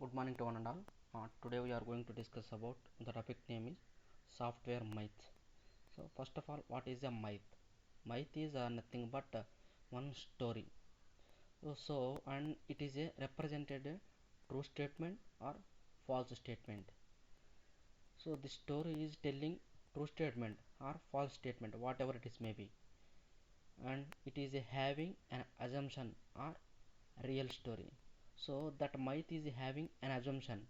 Good morning to one and all. Today we are going to discuss about the topic name is software myth. So first of all, what is a myth? Myth is nothing but one story. And it is a represented true statement or false statement. So the story is telling true statement or false statement, whatever it is may be, and it is having an assumption or real story. So that myth is having an assumption,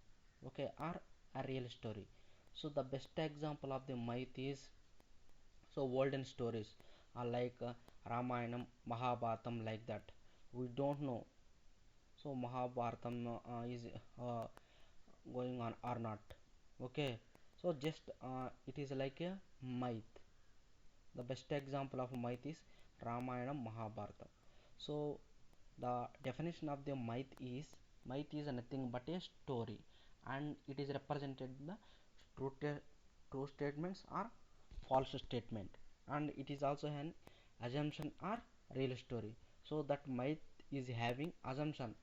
okay, or a real story. So the best example of the myth is, so olden stories are like Ramayanam, Mahabharatam, like that. We don't know. So Mahabharatam is going on or not. Okay. So just it is like a myth. The best example of myth is Ramayana, Mahabharata. So the definition of the myth is nothing but a story, and it is represented the true, true statements or false statement, and it is also an assumption or real story. So that myth is having assumption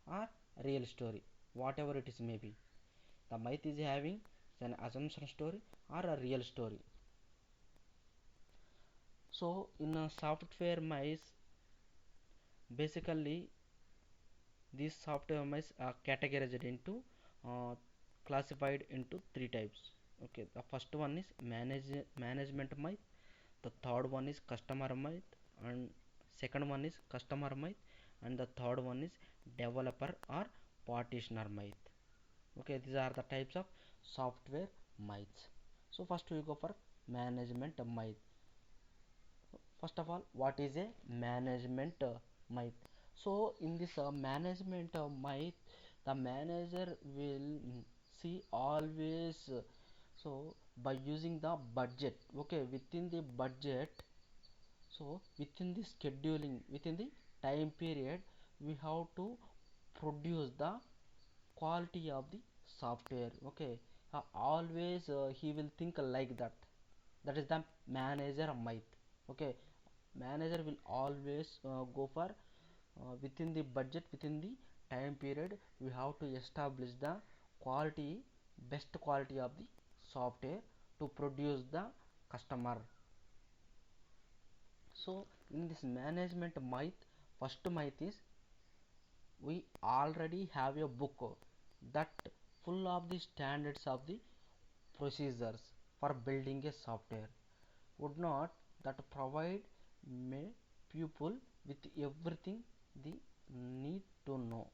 or real story, whatever it is may be. The myth is having an assumption story or a real story. So in a software myth, basically these software myths are categorized into classified into three types. Okay, the first one is management myth, the third one is customer myth, and second one is customer myth, and the third one is developer or partitioner myth. Okay, these are the types of software myths. So first we go for management myth. First of all, what is a management myth? So in this management myth, the manager will see always so by using the budget, okay, within the budget, so within the scheduling, within the time period, we have to produce the quality of the software. Okay, always he will think like that. That is the manager myth. Okay, manager will always go for within the budget, within the time period, we have to establish the quality, best quality of the software to produce the customer. So in this management myth, first myth is we already have a book that full of the standards of the procedures for building a software, would not that provide may people with everything they need to know.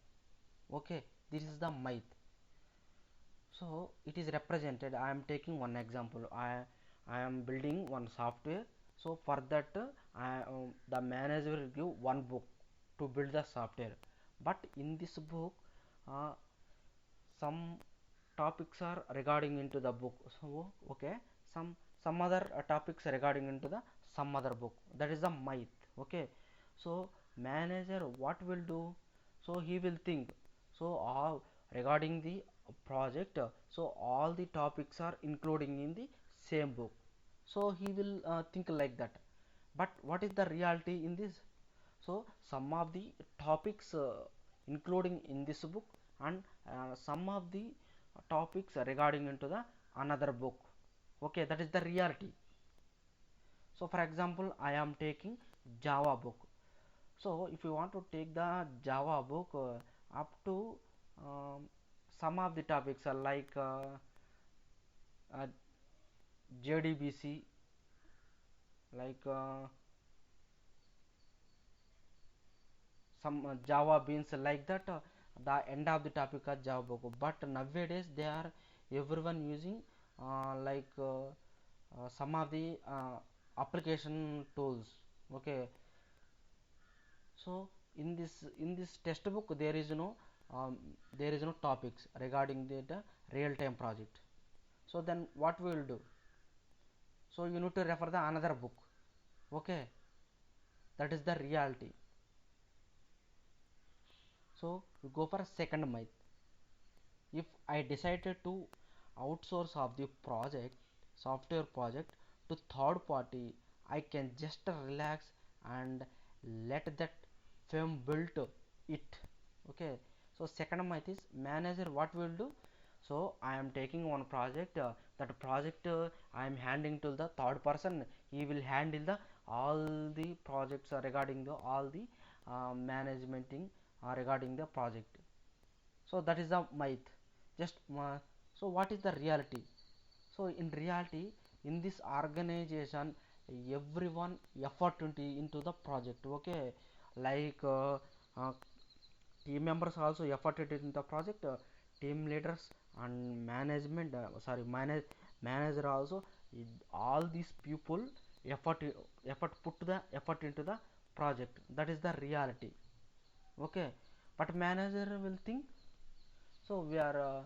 Okay, this is the myth. So it is represented, I am taking one example. I am building one software. So for that the manager will give one book to build the software, but in this book uh, some topics are regarding into the book. So okay, some other topics regarding into the some other book. That is the myth. Okay, so manager what will do? So he will think, so all regarding the project, so all the topics are including in the same book. So he will think like that. But what is the reality in this? So some of the topics including in this book, and some of the topics regarding into the another book. Okay, that is the reality. So for example, I am taking Java book. So if you want to take the Java book up to um, some of the topics are like uh, JDBC, like some Java beans, like that, the end of the topic are Java book. But nowadays they are everyone using some of the application tools. Okay, so in this textbook um, there is no topics regarding the real time project. So then what we will do? So you need to refer the another book. Okay, that is the reality. So we go for a second myth. If I decided to outsource of the project, software project, to third party, I can just relax and let that firm build it. Okay, So second myth is manager what will do. So I am taking one project, that project I am handing to the third person. He will handle the all the projects regarding the all the managementing regarding the project. So that is the myth. Just so what is the reality? So in reality, in this organization, everyone effort into the project. Okay, like team members also efforted in the project. Team leaders and management, manager also. All these people effort put the effort into the project. That is the reality. Okay, but manager will think so we are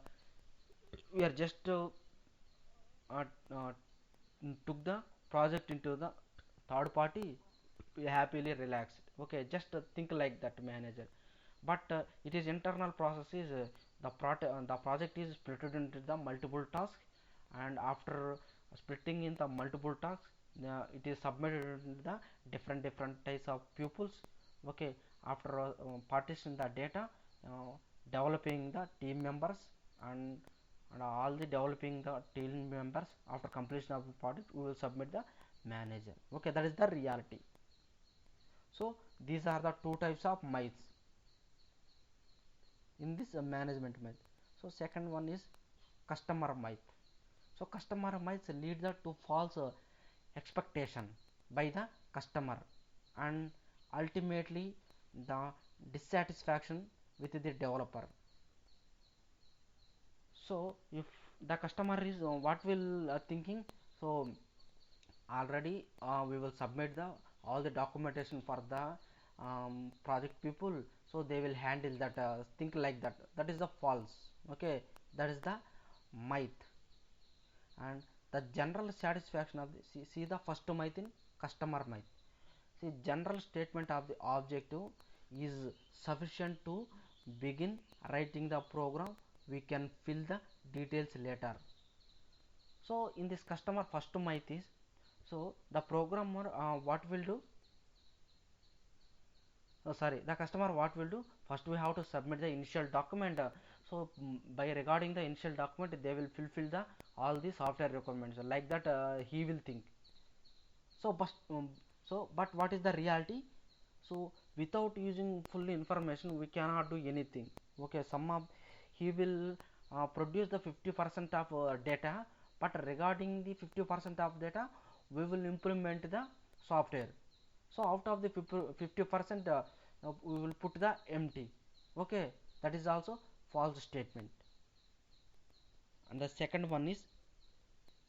just uh, uh, took the project into the third party, happily relaxed. Okay, just think like that manager. But it is internal processes. The project is split into the multiple tasks, and after splitting in the multiple tasks, it is submitted into the different types of pupils. Okay, after partition the data, uh, developing the team members, and all the developing the team members, after completion of the project we will submit the manager. Okay, that is the reality. So these are the two types of myths in this management myth. So second one is customer myth. So customer myths lead to false expectation by the customer, and ultimately the dissatisfaction with the developer. So if the customer is what will thinking, so already we will submit the all the documentation for the project people, so they will handle that, think like that. That is the false. Okay, that is the myth. And the general satisfaction of the, see the first myth in customer myth. See, general statement of the objective is sufficient to begin writing the program. We can fill the details later. So in this customer first myth is, so the programmer what will do, sorry, the customer what will do, first we have to submit the initial document. So by regarding the initial document they will fulfill the all the software requirements like that, he will think. So but what is the reality? So without using full information we cannot do anything. Okay, some of he will produce the 50% of data, but regarding the 50% of data we will implement the software. So out of the 50% we will put the empty. Okay, that is also false statement. And the second one is,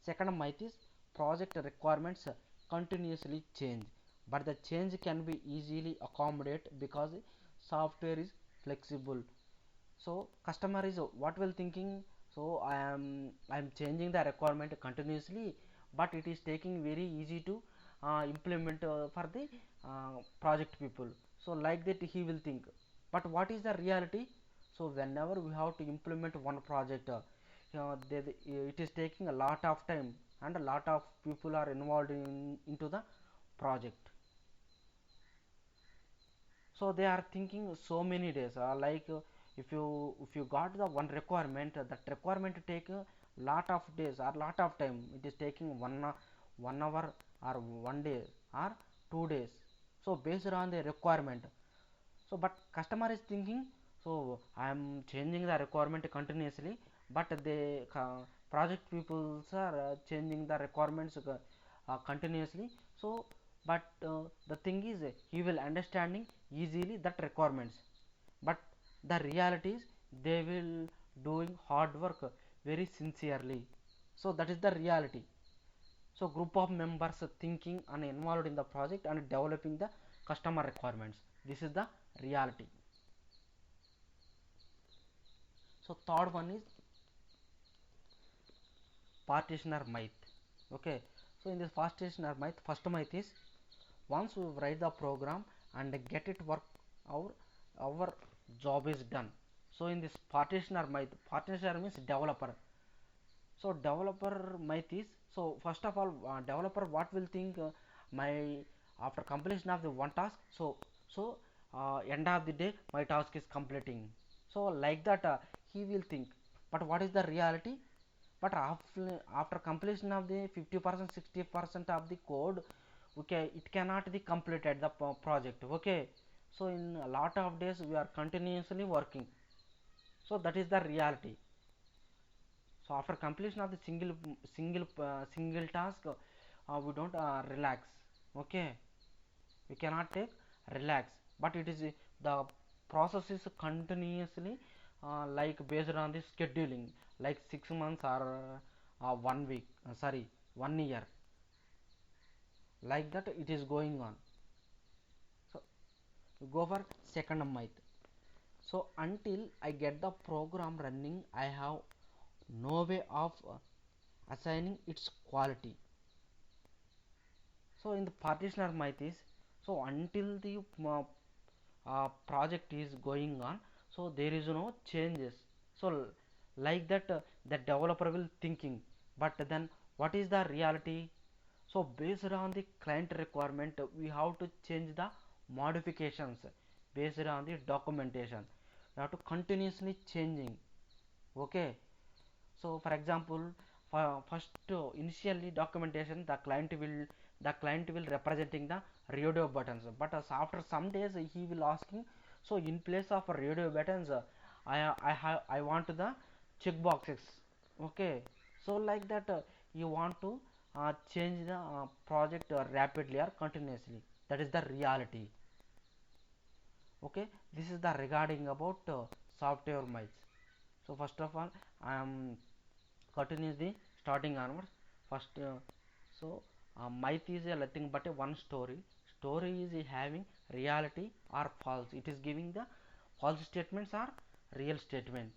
second myth is project requirements continuously change, but the change can be easily accommodated because software is flexible. So customer is what will thinking, so I am changing the requirement continuously, but it is taking very easy to implement for the project people. So like that he will think. But what is the reality? So whenever we have to implement one project, it is taking a lot of time, and a lot of people are involved into the project. So they are thinking so many days, like if you got the one requirement, that requirement take a lot of days or lot of time. It is taking 1 hour or 1 day or 2 days, so based on the requirement. So but customer is thinking, so I am changing the requirement continuously, but the project peoples are changing the requirements continuously. So but the thing is, he will understanding easily that requirements, but the reality is they will doing hard work very sincerely. So that is the reality. So group of members thinking and involved in the project and developing the customer requirements, this is the reality. So third one is partitioner myth. Okay, so in this partitioner myth, first myth is, once we write the program and get it work, our our job is done. So in this partitioner myth, partitioner means developer. So developer myth is, so first of all developer what will think, my after completion of the one task, so end of the day my task is completing. So like that he will think, but what is the reality? But after completion of the 50% 60% of the code, okay, it cannot be completed the project, okay. So in a lot of days we are continuously working, so that is the reality. So after completion of the single task, we don't relax, okay, we cannot take relax, but it is the process is continuously like based on the scheduling, like 6 months or 1 week, sorry, 1 year, like that it is going on. So we go for second myth. So until I get the program running, I have no way of assigning its quality. So in the partitioner myth is, so until the project is going on, so there is no changes. So like that the developer will thinking, but then what is the reality? So based on the client requirement, we have to change the modifications based on the documentation. We have to continuously changing, okay. So for example, for first initially documentation, the client will representing the radio buttons, but after some days he will asking, so in place of radio buttons, I want the check boxes, okay. So like that you want to change the project rapidly or continuously, that is the reality, okay. This is the regarding about software myths. So first of all, I am continuously starting onwards. First myth is a nothing but a one story. Story is having reality or false, it is giving the false statements or real statement.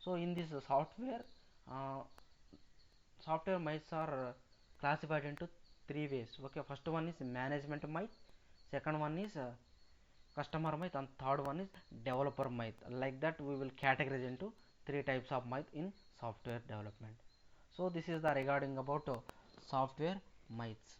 So in this uh, software myths are classified into three ways, okay. First one is management myth, second one is customer myth, and third one is developer myth. Like that we will categorize into three types of myth in software development. So this is the regarding about software myths.